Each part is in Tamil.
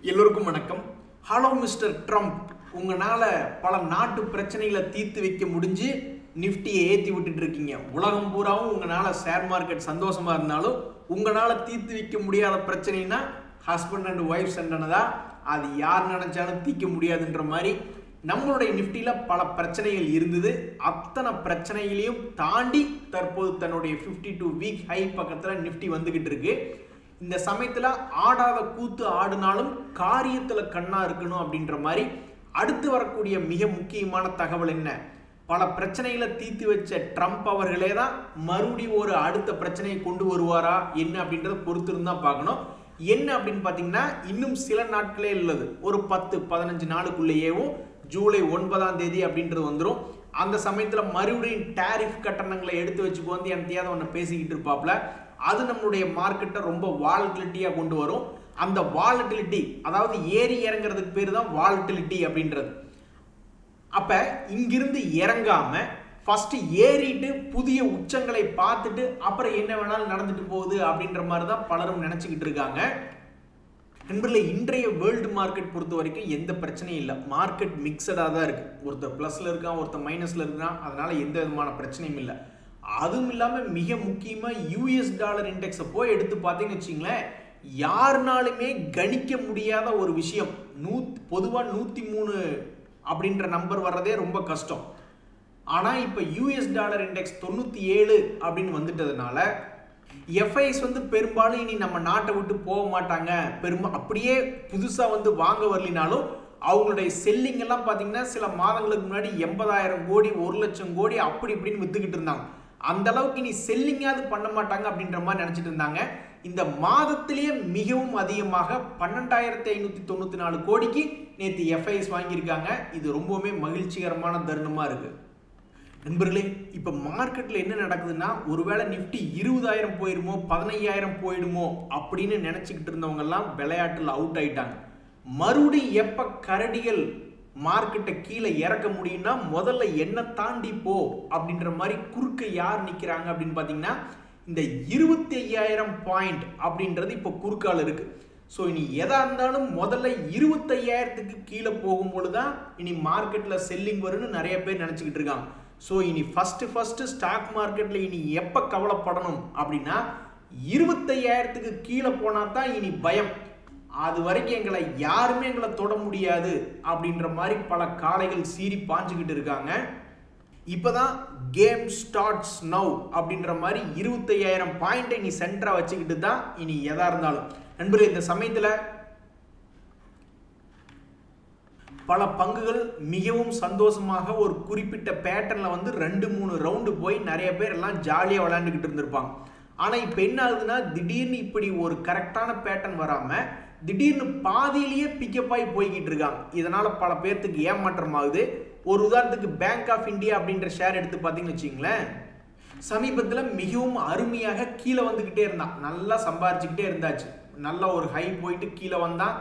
எல்லோருக்கும் வணக்கம். ஹலோ மிஸ்டர் ட்ரம்ப், உங்களால பல நாட்டு பிரச்சனைகளை தீர்த்து வைக்க முடிஞ்சு நிஃப்டியை ஏற்றி விட்டுட்டு இருக்கீங்க. உலகம் பூராவும் உங்களால ஷேர் மார்க்கெட் சந்தோஷமா இருந்தாலும் உங்களால தீர்த்து வைக்க முடியாத பிரச்சனைனா ஹஸ்பண்ட் அண்ட் ஒய்ஃப் சண்டைனதா, அது யார் நினைச்சாலும் தீர்க்க முடியாதுன்ற மாதிரி நம்மளுடைய நிஃப்டியில பல பிரச்சனைகள் இருந்தது. அத்தனை பிரச்சனைகளையும் தாண்டி தற்போது தன்னுடைய 52 வீக் ஹை பக்கத்தில் நிஃப்டி வந்துகிட்டு இருக்கு. இந்த சமயத்தில் ஆடாத கூத்து ஆடினாலும் காரியத்தில் கண்ணா இருக்கணும் அப்படின்ற மாதிரி அடுத்து வரக்கூடிய மிக முக்கியமான தகவல் என்ன? பல பிரச்சனைகளை தீர்த்து வச்ச ட்ரம்ப் அவர்களே தான் மறுபடியும் ஒரு அடுத்த பிரச்சனையை கொண்டு வருவாரா என்ன அப்படின்றத பொறுத்திருந்தா பார்க்கணும். என்ன அப்படின்னு பார்த்தீங்கன்னா, இன்னும் சில நாட்களே உள்ளது, ஒரு 10-15 நாளுக்குள்ளேயேவும் ஜூலை 9ஆம் தேதி அப்படின்றது வந்துடும். அந்த சமயத்தில் மறுபடியும் டேரிஃப் கட்டணங்களை எடுத்து வச்சுக்கு வந்து என்னத்தையாவது ஒன்று பேசிக்கிட்டு இருப்பாப்ல. அது நம்மளுடைய மார்க்கெட்டை ரொம்ப வாலட்டிலிட்டியாக கொண்டு வரும். அந்த வாலட்டிலிட்டி, அதாவது ஏறி இறங்குறதுக்கு பேர் தான் வாலட்டிலிட்டி அப்படின்றது. அப்போ இங்கிருந்து இறங்காம ஃபர்ஸ்ட் ஏறிட்டு புதிய உச்சங்களை பார்த்துட்டு அப்புறம் என்ன வேணாலும் நடந்துட்டு போகுது அப்படின்ற மாதிரி தான் பலரும் நினச்சிக்கிட்டு இருக்காங்க. நண்பர்களே, இன்றைய வேர்ல்டு மார்க்கெட் பொறுத்த வரைக்கும் எந்த பிரச்சனையும் இல்லை. மார்க்கெட் மிக்சடாக தான் இருக்குது. ஒருத்தர் ப்ளஸில் இருக்கான், ஒருத்தர் மைனஸில் இருக்கான். அதனால் எந்த விதமான பிரச்சனையும் இல்லை. அதுவும் இல்லாமல் மிக முக்கியமாக யூஎஸ் டாலர் இண்டெக்ஸை போய் எடுத்து பார்த்தீங்கன்னு வச்சிங்களேன், யாருனாலுமே கணிக்க முடியாத ஒரு விஷயம். பொதுவாக 103 அப்படின்ற நம்பர் வர்றதே ரொம்ப கஷ்டம். ஆனால் இப்போ யூஎஸ் டாலர் இண்டெக்ஸ் 97 அப்படின்னு வந்துட்டதுனால எஃப்ஐஸ் பெரும்பாலும் இனி நம்ம நாட்டை விட்டு போக மாட்டாங்க. அப்படியே புதுசாக வாங்க வரலினாலும் அவங்களுடைய செல்லிங் எல்லாம் பார்த்தீங்கன்னா சில மாதங்களுக்கு முன்னாடி 80,000 கோடி 1,00,000 கோடி அப்படி இப்படின்னு வித்துக்கிட்டு இருந்தாங்க. அந்த அளவுக்கு இனி செல்லிங்காவது பண்ண மாட்டாங்க அப்படின்ற மாதிரி நினைச்சிட்டு இருந்தாங்க. இந்த மாதத்திலேயே மிகவும் அதிகமாக 12,594 கோடிக்கு நேற்று எஃப்ஐஎஸ் வாங்கியிருக்காங்க. இது ரொம்பவுமே மகிழ்ச்சிகரமான தருணமா இருக்கு. நண்பர்களே, இப்போ மார்க்கெட்டில் என்ன நடக்குதுன்னா, ஒருவேளை நிஃப்டி 20,000 போயிடுமோ 15,000 போயிடுமோ அப்படின்னு நினச்சிக்கிட்டு இருந்தவங்கெல்லாம் விளையாட்டில் அவுட் ஆயிட்டாங்க. மறுபடியும் எப்போ கரடிகள் மார்க்கெட்டை கீழே இறக்க முடியும்னா முதல்ல என்ன தாண்டி போ அப்படின்ற மாதிரி குறுக்க யார் நிற்கிறாங்க அப்படின்னு பார்த்தீங்கன்னா, இந்த 25,000 பாயிண்ட் அப்படின்றது இப்போ குறுக்கால் இருக்கு. ஸோ இனி எதாக இருந்தாலும் முதல்ல 25,000க்கு கீழே போகும்போது தான் இனி மார்க்கெட்டில் செல்லிங் வரும்னு நிறைய பேர் நினச்சிக்கிட்டு இருக்காங்க. ஸோ இனி ஃபர்ஸ்ட் ஸ்டாக் மார்க்கெட்டில் இனி எப்போ கவலைப்படணும் அப்படின்னா, 25,000க்கு கீழே போனால் தான் இனி பயம். அது வரைக்கும் யாருமே எங்களை தொட முடியாது அப்படின்ற மாதிரி பல காளைகள் சீறி பாஞ்சுக்கிட்டு இருக்காங்க. இப்போதான் கேம் ஸ்டார்ட்ஸ் நவ் அப்படின்ற மாதிரி 25,000 பாயிண்டை நீ சென்டரா வச்சுக்கிட்டு தான் இனி எதா இருந்தாலும். நண்பர்களே, இந்த சமயத்தில் பல பங்குகள் மிகவும் சந்தோஷமாக ஒரு குறிப்பிட்ட பேட்டர்ல 2-3 ரவுண்டு போய் நிறைய பேர் எல்லாம் ஜாலியாக விளையாண்டுக்கிட்டு இருந்திருப்பாங்க. ஆனால் இப்போ என்ன ஆகுதுன்னா, திடீர்னு இப்படி ஒரு கரெக்டான பேட்டர்ன் வராமல் திடீர்னு பாதியிலேயே பிக்கப் ஆகி போய்கிட்டு இருக்காங்க. இதனால பல பேர்த்துக்கு ஏமாற்றம் ஆகுது. ஒரு உதாரணத்துக்கு பேங்க் ஆஃப் இந்தியா அப்படின்ற ஷேர் எடுத்து பார்த்தீங்கன்னு வச்சுங்களேன், சமீபத்தில் மிகவும் அருமையாக கீழே வந்துக்கிட்டே இருந்தான். நல்லா சம்பாரிச்சுக்கிட்டே இருந்தாச்சு. நல்லா ஒரு ஹை போயிட்டு கீழே வந்தான்,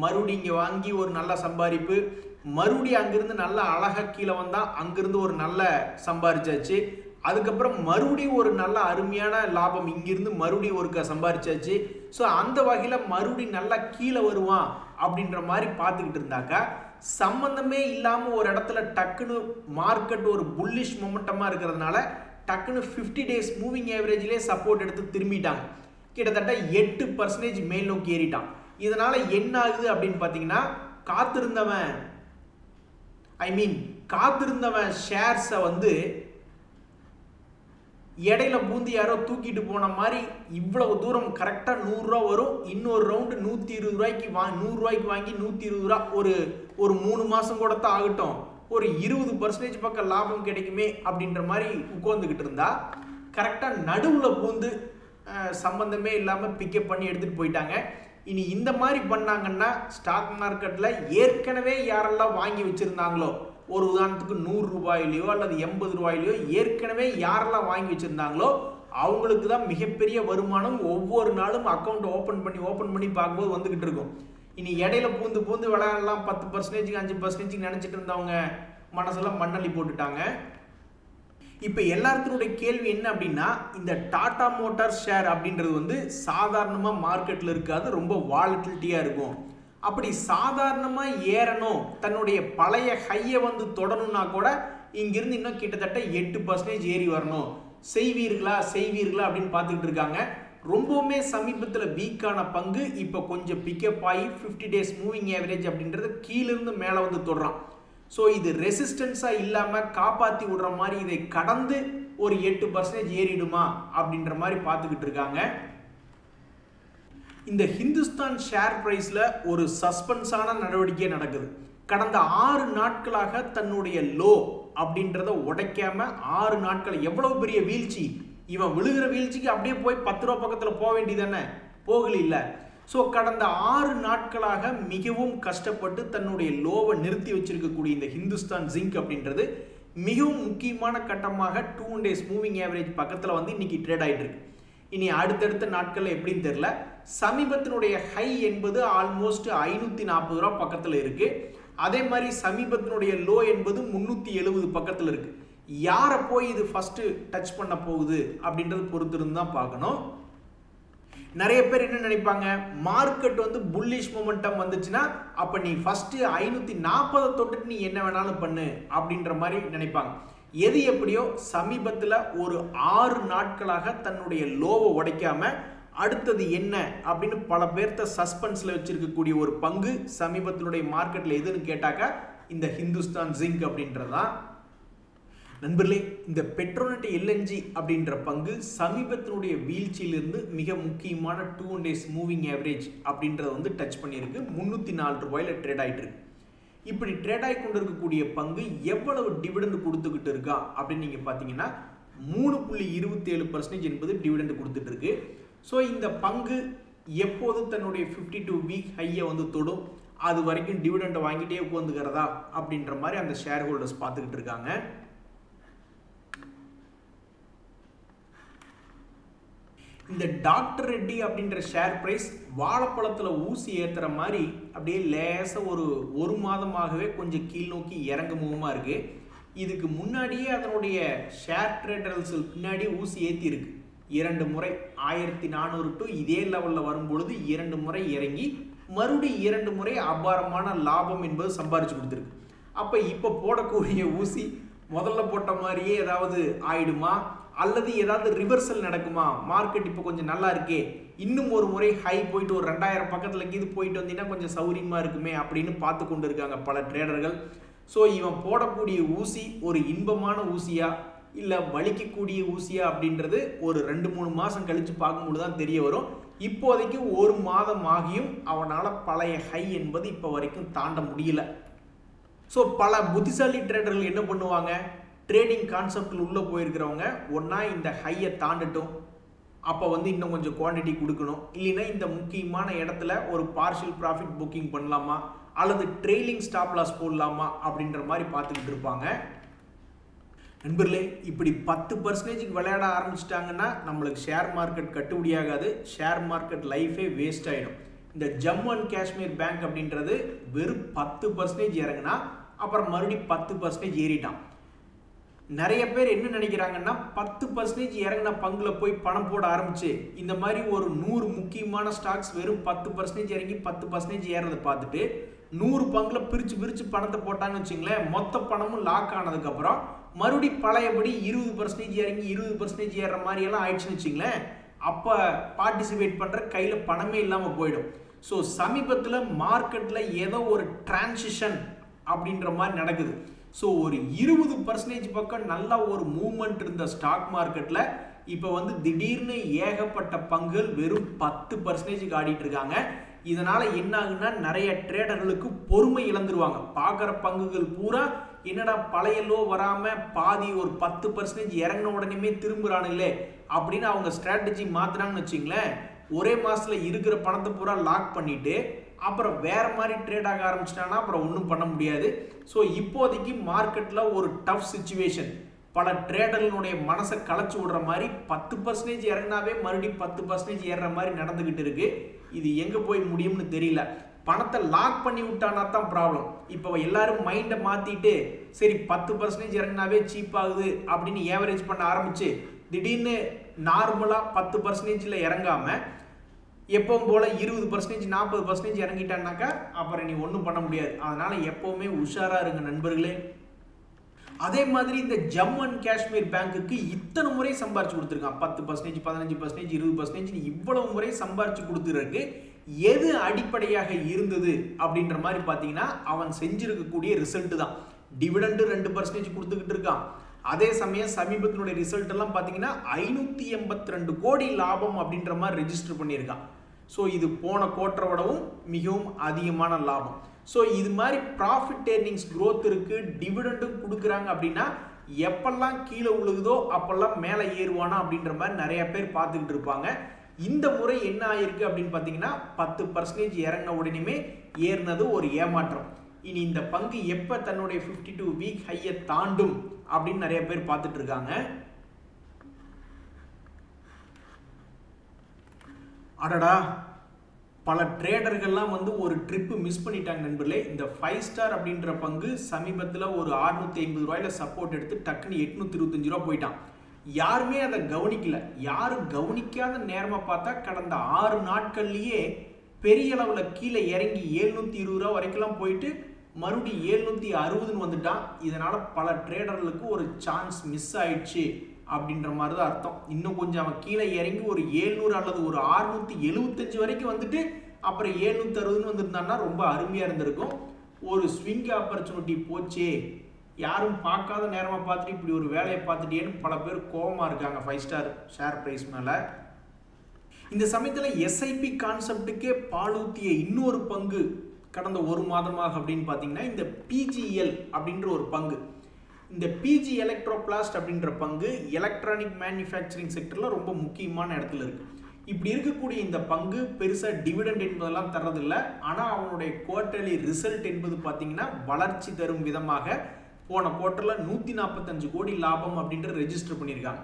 மறுபடியும் இங்கே வாங்கி ஒரு நல்ல சம்பாதிப்பு, மறுபடியும் அங்கிருந்து நல்லா அழகாக கீழே வந்தான், அங்கிருந்து ஒரு நல்ல சம்பாரிச்சாச்சு. அதுக்கப்புறம் மறுபடியும் ஒரு நல்ல அருமையான லாபம், இங்கிருந்து மறுபடியும் ஒரு சம்பாரிச்சாச்சு. ஸோ அந்த வகையில் மறுபடியும் நல்லா கீழே வருவான் அப்படின்ற மாதிரி பார்த்துக்கிட்டு இருந்தாக்கா, சம்பந்தமே இல்லாமல் ஒரு இடத்துல டக்குன்னு மார்க்கெட் ஒரு புல்லிஷ் மொமெண்டமாக இருக்கிறதுனால டக்குன்னு 50 டேஸ் மூவிங் ஆவரேஜ்லேயே சப்போர்ட் எடுத்து திரும்பிட்டாங்க. கிட்டத்தட்ட 8% மேல் நோக்கி ஏறிட்டான். இதனால என்ன ஆகுது அப்படின்னு பார்த்தீங்கன்னா, காத்திருந்தவன் ஷேர்ஸை இடையில பூந்து யாரோ தூக்கிட்டு போன மாதிரி இவ்வளவு தூரம் கரெக்டாக 100 ரூபா வரும். இன்னொரு ரவுண்டு 120 ரூபாய்க்கு 100 ரூபாய்க்கு வாங்கி 120 ரூபா ஒரு 3 மாதம் கூட தான் ஆகட்டும், ஒரு 20% பக்கம் லாபம் கிடைக்குமே அப்படின்ற மாதிரி உட்காந்துக்கிட்டு இருந்தா கரெக்டாக நடுவில் பூந்து சம்பந்தமே இல்லாமல் பிக்கப் பண்ணி எடுத்துகிட்டு போயிட்டாங்க. இனி இந்த மாதிரி பண்ணாங்கன்னா ஸ்டாக் மார்க்கெட்டில் ஏற்கனவே யாரெல்லாம் வாங்கி வச்சுருந்தாங்களோ, ஒரு உதாரணத்துக்கு 100 ரூபாயிலையோ அல்லது 80 ரூபாயிலையோ ஏற்கனவே யாரெல்லாம் வாங்கி வச்சுருந்தாங்களோ அவங்களுக்கு தான் மிகப்பெரிய வருமானம். ஒவ்வொரு நாளும் அக்கௌண்ட் ஓப்பன் பண்ணி பார்க்கும்போது வந்துக்கிட்டு இருக்கும். இனி இடையில பூந்து விளையாடலாம் 10%, 5% நினச்சிட்டு இருந்தவங்க மனசெல்லாம் மண்ணள்ளி போட்டுட்டாங்க. இப்போ எல்லாருடைய கேள்வி என்ன அப்படின்னா, இந்த டாடா மோட்டார்ஸ் ஷேர் அப்படின்றது சாதாரணமாக மார்க்கெட்டில் இருக்காது, ரொம்ப வாலட்டிலிட்டியாக இருக்கும். அப்படி சாதாரணமா ஏறணும், தன்னுடைய பழைய ஹையை வந்து தொடணும்னா கூட இங்கிருந்து இன்னும் கிட்டத்தட்ட 8% ஏறி வரணும். செய்வீர்களா அப்படின்னு பார்த்துக்கிட்டு இருக்காங்க. ரொம்பவுமே சமீபத்தில் வீக்கான பங்கு இப்போ கொஞ்சம் பிக்கப் ஆகி 50 days மூவிங் ஆவரேஜ் அப்படின்றது கீழிருந்து மேலே வந்து தொடுறான். ஸோ இது ரெசிஸ்டன்ஸாக இல்லாமல் காப்பாற்றி விடுற மாதிரி இதை கடந்து ஒரு 8% ஏறிடுமா அப்படின்ற மாதிரி பார்த்துக்கிட்டு இருக்காங்க. இந்த ஹிந்துஸ்தான் ஷேர் பிரைஸில் ஒரு சஸ்பென்ஸான நடவடிக்கை நடக்குது. கடந்த 6 நாட்களாக தன்னுடைய லோ அப்படின்றத உடைக்காம 6 நாட்கள் எவ்வளவு பெரிய வீழ்ச்சி. இவன் விழுகிற வீழ்ச்சிக்கு அப்படியே போய் 10 ரூபா பக்கத்தில் போக வேண்டியதானே, போகல இல்லை. ஸோ கடந்த 6 நாட்களாக மிகவும் கஷ்டப்பட்டு தன்னுடைய லோவை நிறுத்தி வச்சிருக்கக்கூடிய இந்த ஹிந்துஸ்தான் ஜிங்க் அப்படின்றது மிகவும் முக்கியமான கட்டமாக 2 days மூவிங் ஆவரேஜ் பக்கத்தில் வந்து இன்னைக்கு ட்ரேட் ஆகிட்டு இருக்கு. இனி அடுத்தடுத்த நாட்கள் எப்படின்னு தெரியல. சமீபத்தினுடைய ஹை என்பது ஆல்மோஸ்ட் 540 ரூபா பக்கத்தில் இருக்கு. அதே மாதிரி சமீபத்தினுடைய லோ என்பது 370 பக்கத்தில் இருக்கு. யாரை போய் இது ஃபர்ஸ்ட் டச் பண்ண போகுது அப்படின்றது பொறுத்திருந்து தான் பார்க்கணும். நிறைய பேர் என்ன நினைப்பாங்க, மார்க்கெட் வந்து புல்லிஷ் மொமெண்டம் வந்துச்சுன்னா அப்ப நீ ஃபர்ஸ்ட் 540 தொட்டுட்டு நீ என்ன வேணாலும் பண்ணு அப்படின்ற மாதிரி நினைப்பாங்க. எது எப்படியோ சமீபத்தில் ஒரு 6 நாட்களாக தன்னுடைய லோவை உடைக்காம அடுத்தது என்ன அப்படின்னு பல பேர்த்த சஸ்பென்ஸ்ல வச்சிருக்கக்கூடிய ஒரு பங்கு சமீபத்தினுடைய மார்க்கெட்ல எதுன்னு கேட்டாக்கா இந்த ஹிந்துஸ்தான் ஜிங்க் அப்படின்றதான். நண்பர்களே, இந்த பெட்ரோநெட் எல்என்ஜி அப்படின்ற பங்கு சமீபத்தினுடைய வீழ்ச்சியிலிருந்து மிக முக்கியமான 2 days மூவிங் ஆவரேஜ் அப்படின்றத வந்து டச் பண்ணியிருக்கு. 304 ரூபாயில ட்ரேட் ஆகிட்டு இருக்கு. இப்படி ட்ரேட் ஆகி கொண்டு இருக்கக்கூடிய பங்கு எவ்வளவு டிவிடெண்ட் கொடுத்துக்கிட்டு இருக்கா அப்படின்னு நீங்க பார்த்தீங்கன்னா 3.27% என்பது டிவிடெண்ட் கொடுத்துட்டு இருக்கு. ஸோ இந்த பங்கு எப்போது தன்னுடைய 52 வீக் ஹையை வந்து தொடும், அது வரைக்கும் டிவிடெண்டை வாங்கிட்டே உட்காந்துக்கிறதா அப்படின்ற மாதிரி அந்த ஷேர் ஹோல்டர்ஸ் பார்த்துக்கிட்டு இருக்காங்க. இந்த டாக்டர் ரெட்டி அப்படின்ற ஷேர் பிரைஸ் வாழைப்பழத்தில் ஊசி ஏற்றுற மாதிரி அப்படியே லேசாக ஒரு மாதமாகவே கொஞ்சம் கீழ் நோக்கி இறங்குமுகமாக இருக்கு. இதுக்கு முன்னாடியே அதனுடைய ஷேர் ட்ரேடர்ஸ் பின்னாடி ஊசி ஏற்றி இருக்கு. 2 முறை 1400 டு இதே லெவலில் வரும்பொழுது 2 முறை இறங்கி மறுபடியும் 2 முறை அபாரமான லாபம் என்பது சம்பாரிச்சு கொடுத்துருக்கு. அப்போ இப்போ போடக்கூடிய ஊசி முதல்ல போட்ட மாதிரியே ஏதாவது ஆயிடுமா அல்லது ஏதாவது ரிவர்சல் நடக்குமா? மார்க்கெட் இப்போ கொஞ்சம் நல்லா இருக்கே, இன்னும் ஒரு முறை ஹை போயிட்டு ஒரு 2000 பக்கத்தில் கீது போயிட்டு வந்தீங்கன்னா கொஞ்சம் சௌரியமாக இருக்குமே அப்படின்னு பார்த்து கொண்டு இருக்காங்க பல ட்ரேடர்கள். ஸோ இவன் போடக்கூடிய ஊசி ஒரு இன்பமான ஊசியா இல்லை வலிக்கக்கூடிய ஊசியா அப்படின்றது ஒரு 2-3 மாதம் கழித்து பார்க்கும்போது தான் தெரிய வரும். இப்போதைக்கு 1 மாதம் ஆகியும் அவனால் பழைய ஹை என்பது இப்போ வரைக்கும் தாண்ட முடியல. ஸோ பல புத்திசாலி ட்ரேடர்கள் என்ன பண்ணுவாங்க, ட்ரேடிங் கான்செப்டில் உள்ளே போயிருக்கிறவங்க ஒன்றா இந்த ஹையை தாண்டட்டும், அப்போ வந்து இன்னும் கொஞ்சம் குவான்டிட்டி கொடுக்கணும், இல்லைன்னா இந்த முக்கியமான இடத்துல ஒரு பார்ஷியல் ப்ராஃபிட் புக்கிங் பண்ணலாமா அல்லது ட்ரெயிலிங் ஸ்டாப் லாஸ் போடலாமா அப்படின்ற மாதிரி பார்த்துக்கிட்டு இருப்பாங்க. நண்பர்களே, இப்படி 10% விளையாட ஆரம்பிச்சிட்டாங்கன்னா நம்மளுக்கு ஷேர் மார்க்கெட் கட்டுப்படியாகாது. ஷேர் மார்க்கெட் லைஃபே வேஸ்ட் ஆகிடும். இந்த ஜம்மு அண்ட் காஷ்மீர் பேங்க் அப்படின்றது வெறும் 10% இறங்குனா அப்புறம் மறுபடியும் 10% ஏறிட்டான். நிறைய பேர் என்ன நினைக்கிறாங்கன்னா 10% இறங்கின பங்குல போய் பணம் போட ஆரம்பிச்சு இந்த மாதிரி ஒரு 100 முக்கியமான ஸ்டாக்ஸ் வெறும் 10% இறங்கி 10% ஏறதை பார்த்துட்டு 100 பங்குல பிரிச்சு பணத்தை போட்டான்னு வச்சுங்களேன், மொத்த பணமும் லாக் ஆனதுக்கு அப்புறம் மறுபடியும் பழையபடி 20% இறங்கி 20% ஏறுற மாதிரி எல்லாம் ஆயிடுச்சுன்னு வச்சுங்களேன், அப்ப பார்ட்டிசிபேட் பண்ற கையில பணமே இல்லாம போயிடும். ஸோ சமீபத்தில் மார்க்கெட்ல ஏதோ ஒரு டிரான்சிஷன் அப்படின்ற மாதிரி நடக்குது. ஸோ ஒரு 20% பக்கம் நல்ல ஒரு மூவ்மெண்ட் இருந்த ஸ்டாக் மார்க்கெட்ல இப்போ வந்து திடீர்னு ஏகப்பட்ட பங்குகள் வெறும் 10% ஆடிட்டு இருக்காங்க. இதனால என்ன ஆகுன்னா நிறைய ட்ரேடர்களுக்கு பொறுமை இழந்துருவாங்க. பார்க்குற பங்குகள் பூரா என்னடா பழைய லோ வராம பாதி ஒரு 10% இறங்கின உடனே திரும்புறானுங்களே அப்படின்னு அவங்க ஸ்ட்ராட்டஜி மாத்தினாங்கன்னு வச்சுங்களேன், ஒரே மாசத்துல இருக்கிற பணத்தை பூரா லாக் பண்ணிட்டு அப்புறம் வேற மாதிரி ட்ரேட் ஆக ஆரம்பிச்சிட்டாங்கன்னா அப்புறம் ஒன்றும் பண்ண முடியாது. ஸோ இப்போதைக்கு மார்க்கெட்ல ஒரு டஃப் சிச்சுவேஷன். பல ட்ரேடர்களுடைய மனசை களைச்சு விடுற மாதிரி 10% இறங்கினாவே மறுபடியும் 10% ஏறுற மாதிரி நடந்துகிட்டு இருக்கு. இது எங்க போய் முடியும்னு தெரியல. பணத்தை லாக் பண்ணி விட்டானா தான் ப்ராப்ளம். இப்போ எல்லாரும் மைண்டை மாத்திட்டு சரி 10% இறங்கினாவே சீப் ஆகுது அப்படின்னு ஏவரேஜ் பண்ண ஆரம்பிச்சு திடீர்னு நார்மலா 10%ல இறங்காம எப்பவும் போல 20% 40% இறங்கிட்டான்னாக்கா அப்புறம் நீ ஒன்றும் பண்ண முடியாது. அதனால எப்பவுமே உஷாரா இருங்க நண்பர்களே. அதே மாதிரி இந்த ஜம்மு அண்ட் காஷ்மீர் பேங்க்குக்கு இத்தனை முறை சம்பாரிச்சு கொடுத்துருக்கான். 10%, 15%, 20% இவ்வளவு முறை சம்பாரிச்சு கொடுத்துருக்கு. எது அடிப்படையாக இருந்தது அப்படின்ற மாதிரி பார்த்தீங்கன்னா அவன் செஞ்சிருக்கக்கூடிய ரிசல்ட் தான். டிவிடெண்ட் 2% கொடுத்துக்கிட்டு இருக்கான். அதே சமயம் சமீபத்தினுடைய ரிசல்ட் எல்லாம் பார்த்தீங்கன்னா 582 கோடி லாபம் அப்படின்ற மாதிரி ரெஜிஸ்டர் பண்ணியிருக்கான். ஸோ இது போன குவார்ட்டரை விடவும் மிகவும் அதிகமான லாபம். ஸோ இது மாதிரி ப்ராஃபிட் ஏர்னிங்ஸ் க்ரோத் இருக்கு, டிவிடெண்டும் கொடுக்குறாங்க அப்படின்னா எப்பெல்லாம் கீழே விழுகுதோ அப்பெல்லாம் மேலே ஏறுவானா அப்படின்ற மாதிரி நிறைய பேர் பார்த்துக்கிட்டு இருப்பாங்க. இந்த முறை என்ன ஆயிருக்கு அப்படின்னு பார்த்தீங்கன்னா 10% இறங்கின உடனே ஏறினது ஒரு ஏமாற்றம். இனி இந்த பங்கு எப்போ தன்னுடைய 52 வீக் ஹையை தாண்டும் அப்படின்னு நிறைய பேர் பார்த்துட்டு இருக்காங்க. அடடா, பல ட்ரேடர்கள்லாம் வந்து ஒரு ட்ரிப்பு மிஸ் பண்ணிட்டாங்க நண்பர்களே. இந்த 5 ஸ்டார் அப்படின்ற பங்கு சமீபத்தில் ஒரு 650 ரூபாயில சப்போர்ட் எடுத்து டக்குன்னு 825 ரூபா போயிட்டான். யாருமே அதை கவனிக்கல. யாரும் கவனிக்காத நேரமா பார்த்தா கடந்த 6 நாட்கள்லயே பெரிய அளவில் கீழே இறங்கி 720 ரூபா வரைக்கும் போயிட்டு மறுபடியும் 760 வந்துட்டான். இதனால பல ட்ரேடர்களுக்கு ஒரு சான்ஸ் மிஸ் ஆயிடுச்சு அப்படின்ற மாதிரி தான் அர்த்தம். இன்னும் கொஞ்சம் அவன் கீழே இறங்கி ஒரு 700 அல்லது ஒரு 675 வரைக்கும் வந்துட்டு அப்புறம் 760 வந்துருந்தான்னா ரொம்ப அருமையா இருந்திருக்கும். ஒரு ஸ்விங் ஆப்பர்ச்சுனிட்டி போச்சே, யாரும் பார்க்காத நேரமா பார்த்துட்டு இப்படி ஒரு வேலையை பார்த்துட்டேன்னு பல பேர் கோபமா இருக்காங்க 5 ஸ்டார் ஷேர் பிரைஸ் மேல. இந்த சமயத்தில் எஸ்ஐபி கான்செப்டுக்கே பாலூத்திய இன்னொரு பங்கு கடந்த ஒரு மாதமாக அப்படின்னு பார்த்தீங்கன்னா இந்த பிஜிஎல் அப்படின்ற ஒரு பங்கு. இந்த பிஜி எலக்ட்ரோபிளாஸ்ட் அப்படின்ற பங்கு எலக்ட்ரானிக் மேனுஃபேக்சரிங் செக்டரில் ரொம்ப முக்கியமான இடத்துல இருக்கு. இப்படி இருக்கக்கூடிய இந்த பங்கு பெருசாக டிவிடெண்ட் என்பதெல்லாம் தர்றதில்லை. ஆனால் அவனுடைய குவார்டர்லி ரிசல்ட் என்பது பார்த்தீங்கன்னா வளர்ச்சி தரும் விதமாக போன குவார்ட்டரில் 145 கோடி லாபம் அப்படின்ற ரெஜிஸ்டர் பண்ணியிருக்காங்க.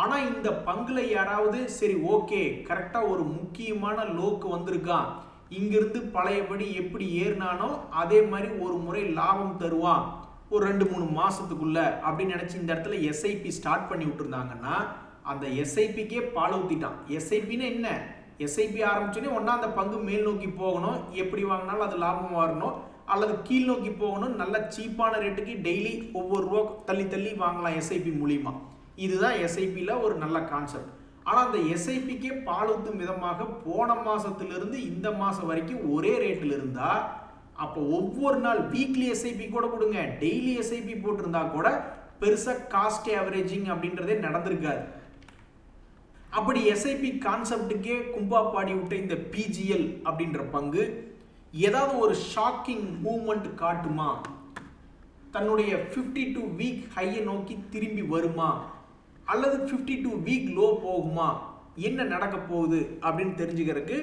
ஆனால் இந்த பங்குல யாராவது சரி ஓகே கரெக்டாக ஒரு முக்கியமான லோக்கு வந்திருக்கான், இங்கிருந்து பழையபடி எப்படி ஏறினானோ அதே மாதிரி ஒரு முறை லாபம் தருவான் ஒரு 2-3 மாசத்துக்குள்ள அப்படின்னு நினைச்சு இந்த இடத்துல எஸ்ஐபி ஸ்டார்ட் பண்ணி விட்டுருந்தாங்கன்னா அந்த எஸ்ஐபிக்கே பால் ஊத்திட்டான். எஸ்ஐபின்னு என்ன? எஸ்ஐபி ஆரம்பிச்சோன்னே ஒன்னா அந்த பங்கு மேல் நோக்கி போகணும், எப்படி வாங்கினாலும் அது லாபம் வரணும், அல்லது கீழ் நோக்கி போகணும், நல்ல சீப்பான ரேட்டுக்கு டெய்லி ஒவ்வொரு ரூபா தள்ளி தள்ளி வாங்கலாம் எஸ்ஐபி மூலியமா. இதுதான் எஸ்ஐபியில் ஒரு நல்ல கான்செப்ட். ஆனால் அந்த எஸ்ஐபிக்கே பால் ஊற்றும் விதமாக போன மாசத்திலிருந்து இந்த மாசம் வரைக்கும் ஒரே ரேட்டில் இருந்தா அப்போ ஒவ்வொரு நாள் வீக்லி எஸ்ஐபி கூட கொடுங்க, டெய்லி எஸ்ஐபி போட்டிருந்தா கூட பெருசாக காஸ்ட் ஆவரேஜிங் அப்படின்றதே நடந்திருக்காது. அப்படி எஸ்ஐபி கான்செப்டுக்கே கும்பா பாடி விட்ட இந்த பிஜிஎல் அப்படின்ற பங்கு ஏதாவது ஒரு ஷாக்கிங் மூவ்மெண்ட் காட்டுமா? தன்னுடைய 52 வீக் ஹையை நோக்கி திரும்பி வருமா? அல்லது 52 வீக் லோ போகுமா? என்ன நடக்க போகுது அப்படின்னு தெரிஞ்சுக்கிறதுக்கு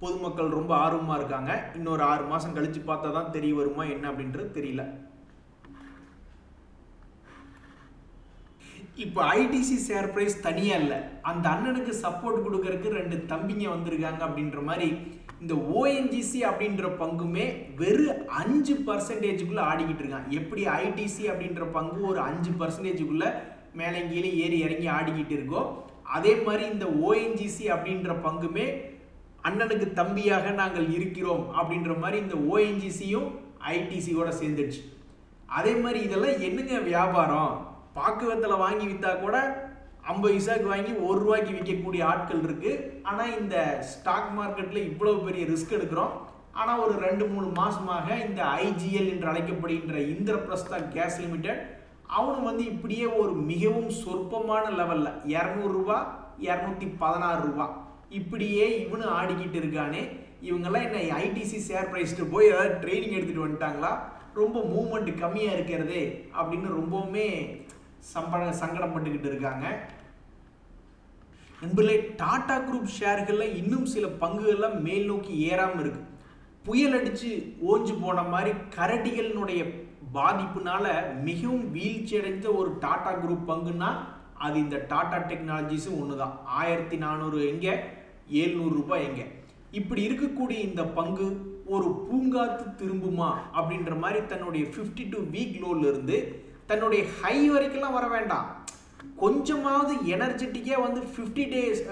பொதுமக்கள் ரொம்ப ஆர்வமா இருக்காங்க. இன்னொரு 6 மாசம் கழிச்சு பார்த்தா தான் தெரிய வருமா என்ன அப்படின்றது தெரியல. இப்போ ஐடிசி ஷேர் பிரைஸ் தனியா இல்லை, அந்த அண்ணனுக்கு சப்போர்ட் கொடுக்கறதுக்கு 2 தம்பிங்க வந்திருக்காங்க அப்படின்ற மாதிரி இந்த ஓஎன்ஜிசி அப்படின்ற பங்குமே வெறும் 5%க்குள்ள ஆடிக்கிட்டு இருக்கான். எப்படி ஐடிசி அப்படின்ற பங்கு ஒரு 5%க்குள்ள மேலே கீழே ஏறி இறங்கி ஆடிக்கிட்டு இருக்கோ அதே மாதிரி இந்த ஓஎன்ஜிசி அப்படின்ற பங்குமே அண்ணனுக்கு தம்பியாக நாங்கள் இருக்கிறோம் அப்படின்ற மாதிரி இந்த ஓஎன்ஜிசியும் ஐடிசியோட சேர்ந்துடுச்சு. அதே மாதிரி இதெல்லாம் என்னங்க வியாபாரம்? பாக்குவத்தில் வாங்கி விற்றா கூட 50 பைசாக்கு வாங்கி 1 ரூபாய்க்கு விற்கக்கூடிய ஆட்கள் இருக்கு. ஆனால் இந்த ஸ்டாக் மார்க்கெட்டில் இவ்வளவு பெரிய ரிஸ்க் எடுக்கிறோம். ஆனால் ஒரு 2-3 மாசமாக இந்த ஐஜிஎல் என்று அழைக்கப்படுகின்ற இந்திரபிரஸ்தா கேஸ் லிமிடெட் அவனு வந்து இப்படியே ஒரு மிகவும் சொற்பமான லெவலில் 200 ரூபா 216 ரூபா இப்படியே இவனு ஆடிக்கிட்டு இருக்கானே. இவங்கெல்லாம் என்ன ஐடிசி ஷேர் பிரைஸ்ட்டு போய் ஏதாவது ட்ரைனிங் எடுத்துகிட்டு வந்துட்டாங்களா? ரொம்ப மூவ்மெண்ட் கம்மியாக இருக்கிறதே அப்படின்னு ரொம்பவுமே சங்கடப்பட்டுக்கிட்டு இருக்காங்க. நண்பர்களே, டாடா குரூப் ஷேர்களில் இன்னும் சில பங்குகள்லாம் மேல் நோக்கி ஏறாமல் இருக்கு. புயல் அடித்து ஓஞ்சு போன மாதிரி கரடிகளினுடைய பாதிப்புனால மிகவும் வீழ்ச்சி அடைந்த ஒரு டாடா குரூப் பங்குன்னா அது இந்த டாடா டெக்னாலஜிஸும் ஒன்று தான். 1400 எங்கே, 700 ரூபாய் எங்கே. இப்படி இருக்கக்கூடிய இந்த பங்கு ஒரு பூங்காத்து திரும்புமா அப்படின்ற மாதிரி தன்னுடைய 52 வீக் லோல இருந்து தன்னுடைய ஹை வரைக்கும்லாம் வர வேண்டாம், கொஞ்சமாவது எனர்ஜெட்டிக்காக வந்து 50 டேஸ்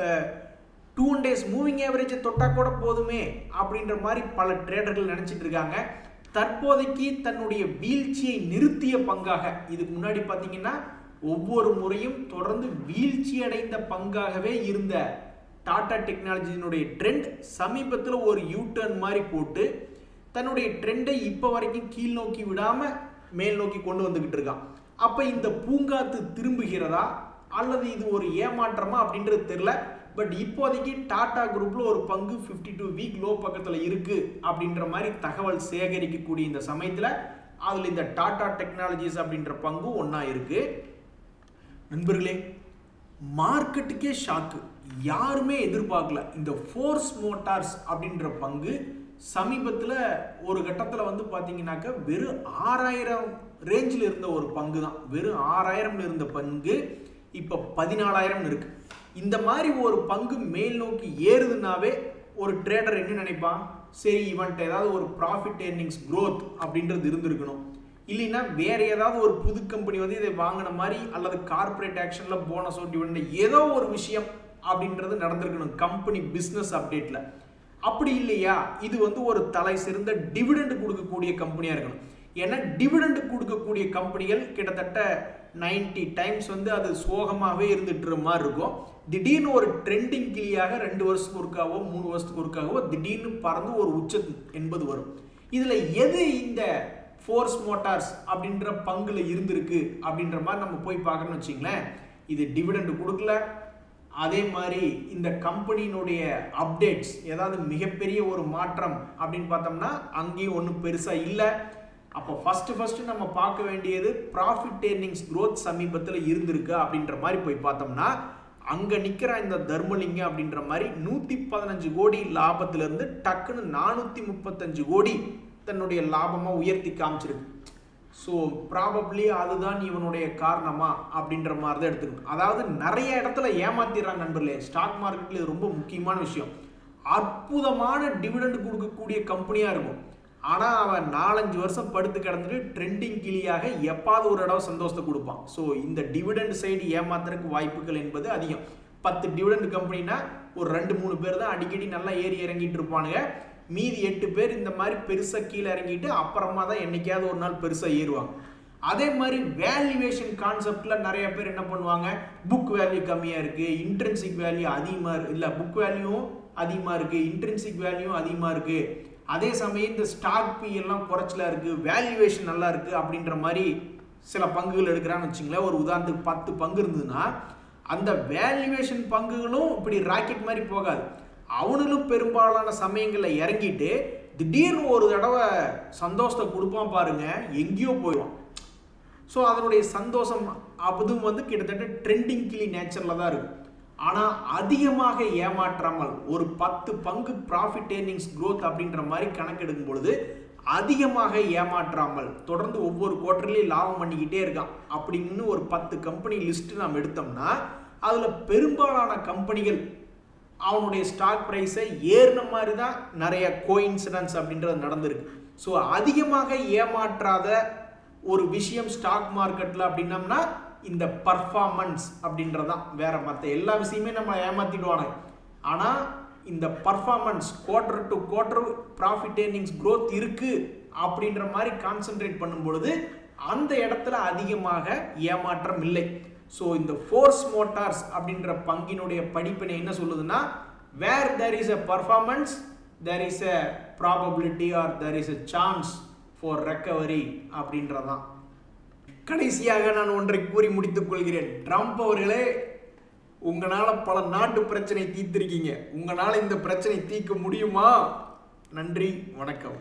2 days மூவிங் ஆவரேஜை தொட்டா கூட போதுமே அப்படின்ற மாதிரி பல ட்ரேடர்கள் நினைச்சிட்டு இருக்காங்க. தற்போதைக்கு தன்னுடைய வீழ்ச்சியை நிறுத்திய பங்காக, இதுக்கு முன்னாடி பார்த்தீங்கன்னா ஒவ்வொரு முறையும் தொடர்ந்து வீழ்ச்சி அடைந்த பங்காகவே இருந்த டாடா டெக்னாலஜியினுடைய ட்ரெண்ட் சமீபத்தில் ஒரு யூடர்ன் மாதிரி போட்டு தன்னுடைய ட்ரெண்டை இப்போ வரைக்கும் கீழ் நோக்கி விடாமல் மேல் நோக்கி கொண்டு வந்துக்கிட்டு இருக்கான். அப்போ இந்த பூங்காத்து திரும்புகிறதா அல்லது இது ஒரு ஏமாற்றமா அப்படின்றது தெரியல. பட் இப்போதைக்கு டாடா குரூப்ல ஒரு பங்கு 52 வீக் லோ பக்கத்தில் இருக்கு அப்படின்ற மாதிரி தகவல் சேகரிக்கக்கூடிய இந்த சமயத்தில் அதில் இந்த டாடா டெக்னாலஜிஸ் அப்படின்ற பங்கு ஒன்றா இருக்கு. நண்பர்களே, மார்க்கெட்டுக்கே ஷாக்கு, யாருமே எதிர்பார்க்கல. இந்த ஃபோர்ஸ் மோட்டார்ஸ் அப்படின்ற பங்கு சமீபத்தில் ஒரு கட்டத்தில் வந்து பார்த்தீங்கன்னாக்க வெறும் 6000 ரேஞ்சில் இருந்த ஒரு பங்கு தான். வெறும் 6000 இருந்த பங்கு இப்போ 14000 இருக்கு. இந்த மாதிரி ஒரு பங்கு மேல் நோக்கி ஏறுதுனாவே ஒரு ட்ரேடர் என்ன நினைப்பான், சரி இவன்ட்ட ஏதாவது ஒரு ப்ராஃபிட் ஏர்னிங்ஸ் க்ரோத் அப்படின்றது இருந்திருக்கணும், இல்லைன்னா வேற ஏதாவது ஒரு புது கம்பெனி வந்து இதை வாங்கின மாதிரி அல்லது கார்பரேட் ஆக்ஷன்ல போனஸோ டிவிடெண்ட் ஏதோ ஒரு விஷயம் அப்படின்றது நடந்திருக்கணும் கம்பெனி பிஸ்னஸ் அப்டேட்ல. அப்படி இல்லையா, இது வந்து ஒரு தலை சிறந்த டிவிடெண்ட் கொடுக்கக்கூடிய கம்பெனியா இருக்கணும். ஏன்னா டிவிடெண்ட் கொடுக்கக்கூடிய கம்பெனிகள் கிட்டத்தட்ட 90 டைம்ஸ் வந்து அது சோகமாகவே இருந்துட்டு மாதிரி இருக்கும். திடீர்னு ஒரு ட்ரெண்டிங் கிளியாக 2 வருஷத்துக்கு ஒருக்காவோ 3 வருஷத்துக்கு ஒருக்காவோ திடீர்னு பறந்து ஒரு உச்ச என்பது வரும். இதுல எது இந்த ஃபோர்ஸ் மோட்டார்ஸ் அப்படின்ற பங்குல இருந்திருக்கு அப்படின்ற மாதிரி நம்ம போய் பார்க்கணும்னு வச்சிங்களேன். இது டிவிடெண்ட் கொடுக்கல, அதே மாதிரி இந்த கம்பெனியினுடைய அப்டேட்ஸ் ஏதாவது மிகப்பெரிய ஒரு மாற்றம் அப்படின்னு பார்த்தோம்னா அங்கேயும் ஒன்றும் பெருசா இல்லை. அப்போ ஃபர்ஸ்ட் நம்ம பார்க்க வேண்டியது ப்ராஃபிட் ஏர்னிங்ஸ் க்ரோத் சமீபத்தில் இருந்திருக்கு அப்படின்ற மாதிரி போய் பார்த்தோம்னா அங்கே நிற்கிற இந்த தர்மலிங்கம் அப்படின்ற மாதிரி 115 கோடி லாபத்திலிருந்து டக்குன்னு 435 கோடி தன்னுடைய லாபமாக உயர்த்தி காமிச்சிருக்கு. ஸோ ப்ராபப்ளி அதுதான் இவனுடைய காரணமா அப்படின்ற மாதிரி தான் எடுத்துக்கணும். அதாவது நிறைய இடத்துல ஏமாத்திடுறாங்க நண்பர்களே. ஸ்டாக் மார்க்கெட்டில் இது ரொம்ப முக்கியமான விஷயம். அற்புதமான டிவிடெண்ட் கொடுக்கக்கூடிய கம்பெனியாக இருக்கும், ஆனால் அவன் 4-5 வருஷம் படுத்து கிடந்துட்டு ட்ரெண்டிங் கிளியாக எப்பாவது ஒரு இடம் சந்தோஷத்தை கொடுப்பான். ஸோ இந்த டிவிடெண்ட் சைடு ஏமாத்துறதுக்கு வாய்ப்புகள் என்பது அதிகம். 10 டிவிடெண்ட் கம்பெனினா ஒரு 2-3 பேர் தான் அடிக்கடி நல்லா ஏறி இறங்கிட்டு இருப்பானுங்க. மீதி 8 பேர் இந்த மாதிரி பெருசாக கீழே இறங்கிட்டு அப்புறமா தான் என்னைக்காவது ஒரு நாள் பெருசாக ஏறுவாங்க. அதே மாதிரி வேல்யூவேஷன் கான்செப்டில் நிறைய பேர் என்ன பண்ணுவாங்க, புக் வேல்யூ கம்மியாக இருக்குது, இன்ட்ரென்சிக் வேல்யூ அதிகமாக இருக்குது, இல்லை புக் வேல்யூவும் அதிகமாக இருக்குது, இன்ட்ரென்சிக் வேல்யூவும் அதிகமாக இருக்குது, அதே சமயம் இந்த ஸ்டாக் பி எல்லாம் குறைச்சலா இருக்குது, வேல்யூவேஷன் நல்லா இருக்குது அப்படின்ற மாதிரி சில பங்குகள் எடுக்கிறான்னு வச்சுங்களேன். ஒரு உதாரணத்துக்கு 10 பங்கு இருந்ததுன்னா அந்த வேல்யூவேஷன் பங்குகளும் இப்படி ராக்கெட் மாதிரி போகாது. அவனும் பெரும்பாலான சமயங்களில் இறங்கிட்டு திடீர்னு ஒரு தடவை சந்தோஷத்தை கொடுப்பான் பாருங்க, எங்கேயோ போயிடும். ஸோ அதனுடைய சந்தோஷம் அதுவும் வந்து கிட்டத்தட்ட ட்ரெண்டிங் கிளி நேச்சரில் தான் இருக்கும். ஆனால் அதிகமாக ஏமாற்றாமல் ஒரு 10 பங்கு ப்ராஃபிட் ஏர்னிங்ஸ் க்ரோத் அப்படின்ற மாதிரி கணக்கெடுக்கும் பொழுது அதிகமாக ஏமாற்றாமல் தொடர்ந்து ஒவ்வொரு குவார்டர்லையும் லாபம் பண்ணிக்கிட்டே இருக்கான் அப்படின்னு ஒரு 10 கம்பெனி லிஸ்ட் நாம் எடுத்தோம்னா அதில் பெரும்பாலான கம்பெனிகள் அவனுடைய ஸ்டாக் ப்ரைஸை ஏறின மாதிரி தான் நிறைய கோயின்சிடன்ஸ் அப்படின்றது நடந்திருக்கு. ஸோ அதிகமாக ஏமாற்றாத ஒரு விஷயம் ஸ்டாக் மார்க்கெட்டில் அப்படின்னம்னா இந்த பர்ஃபார்மன்ஸ் அப்படின்றதான். வேற மற்ற எல்லா விஷயமே நம்ம ஏமாத்திடுவாங்க. ஆனால் இந்த performance quarter to quarter profit earnings growth இருக்கு அப்படின்ற மாதிரி கான்சென்ட்ரேட் பண்ணும் பொழுது அந்த இடத்துல அதிகமாக ஏமாற்றம் இல்லை. ஸோ இந்த ஃபோர்ஸ் மோட்டார்ஸ் அப்படின்ற பங்கினுடைய படிப்பினை என்ன சொல்லுதுன்னா, where there is a performance there is a probability or there is a chance for recovery அப்படின்றதான். கடைசியாக நான் ஒன்றை கூறி முடித்துக் கொள்கிறேன். ட்ரம்ப் அவர்களே, உங்களால பல நாட்டு பிரச்சனை தீர்த்திருக்கீங்க, உங்களால இந்த பிரச்சனை தீர்க்க முடியுமா? நன்றி, வணக்கம்.